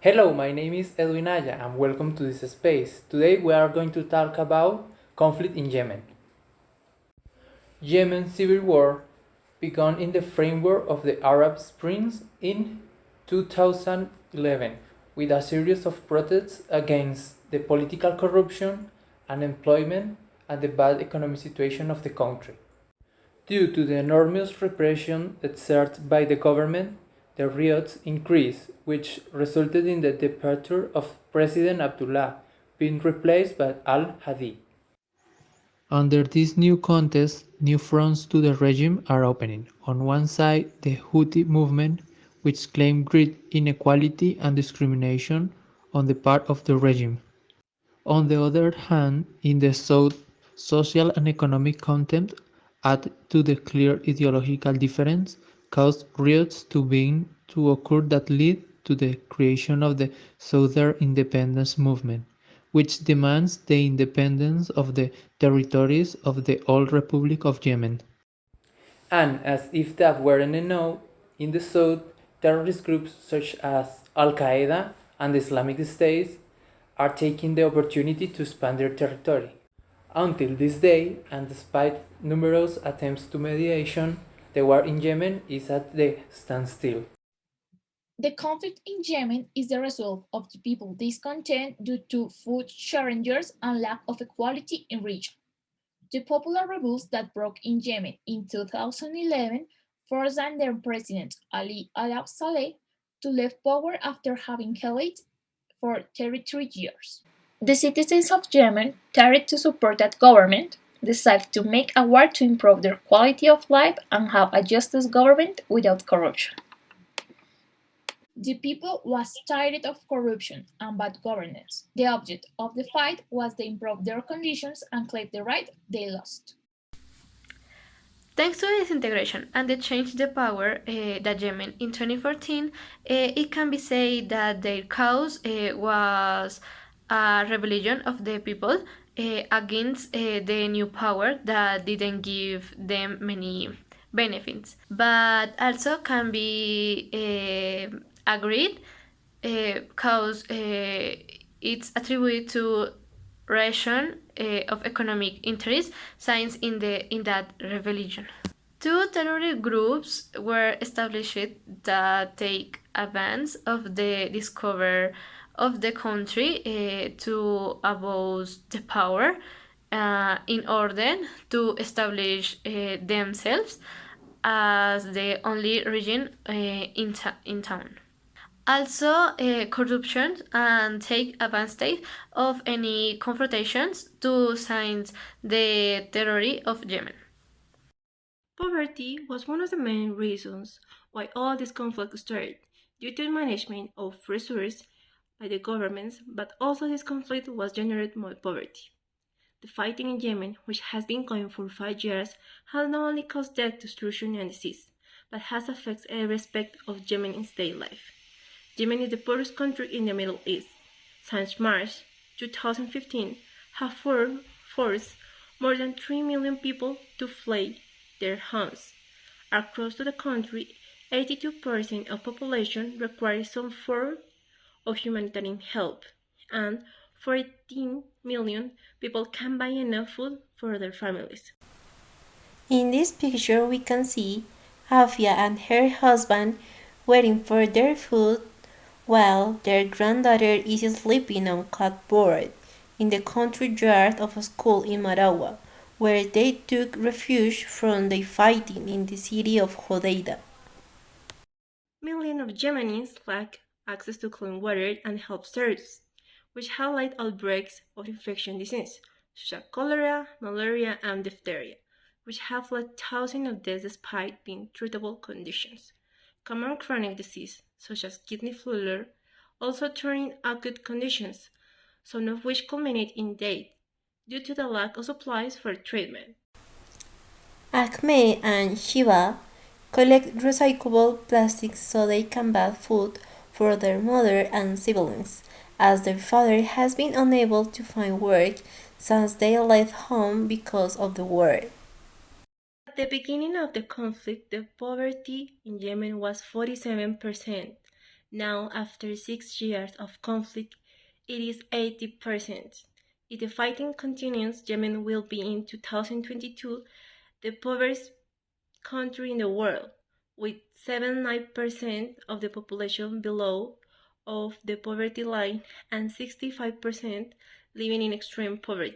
Hello, my name is Edwinaya and welcome to this space. Today we are going to talk about conflict in Yemen. Yemen's civil war began in the framework of the Arab Springs in 2011 with a series of protests against the political corruption, unemployment, and the bad economic situation of the country. Due to the enormous repression exerted by the government, the riots increased, which resulted in the departure of President Abdullah, being replaced by al-Hadi. Under this new context, new fronts to the regime are opening. On one side, the Houthi movement, which claimed great inequality and discrimination on the part of the regime. On the other hand, in the south, social and economic contempt, added to the clear ideological difference, caused riots to begin to occur that led to the creation of the Southern Independence Movement, which demands the independence of the territories of the old Republic of Yemen. And as if that weren't enough, in the south, terrorist groups such as Al Qaeda and the Islamic State are taking the opportunity to expand their territory. Until this day, and despite numerous attempts to mediation, the war in Yemen is at the standstill. The conflict in Yemen is the result of the people's discontent due to food shortages and lack of equality in region. The popular revolts that broke in Yemen in 2011 forced their president Ali Saleh to leave power after having held it for 33 years. The citizens of Yemen, tired to support that government, decided to make a war to improve their quality of life and have a justice government without corruption. The people was tired of corruption and bad governance. The object of the fight was to improve their conditions and claim the right they lost. Thanks to this integration and the change the power that Yemen in 2014, it can be said that their cause was a rebellion of the people against the new power that didn't give them many benefits, but also can be agreed cause it's attributed to ration of economic interest signs in that revolution. Two terrorist groups were established that take advantage of the discovery of the country to abuse the power in order to establish themselves as the only region in town. Also, corruption and take advantage of any confrontations to sign the terror of Yemen. Poverty was one of the main reasons why all this conflict started, due to management of resources by the governments, but also this conflict was generated more poverty. The fighting in Yemen, which has been going for 5 years, has not only caused death, destruction, and disease, but has affected every aspect of Yemen's daily life. Yemen is the poorest country in the Middle East. Since March 2015, have forced more than 3 million people to flee their homes. Across the country, 82% of population requires some form of humanitarian help, and 14 million people can buy enough food for their families. In this picture, we can see Afia and her husband waiting for their food while their granddaughter is sleeping on cardboard in the country yard of a school in Marawa, where they took refuge from the fighting in the city of Hodeida. Millions of Yemenis lack access to clean water and health services, which highlight outbreaks of infectious disease such as cholera, malaria, and diphtheria, which have led thousands of deaths despite being treatable conditions. Common chronic disease, such as kidney failure, also turning acute conditions, some of which culminate in death due to the lack of supplies for treatment. Ahmed and Shiva collect recyclable plastics so they can buy food for their mother and siblings, as their father has been unable to find work since they left home because of the war. At the beginning of the conflict, the poverty in Yemen was 47%. Now, after 6 years of conflict, it is 80%. If the fighting continues, Yemen will be in 2022 the poorest country in the world, with 79% of the population below of the poverty line and 65% living in extreme poverty.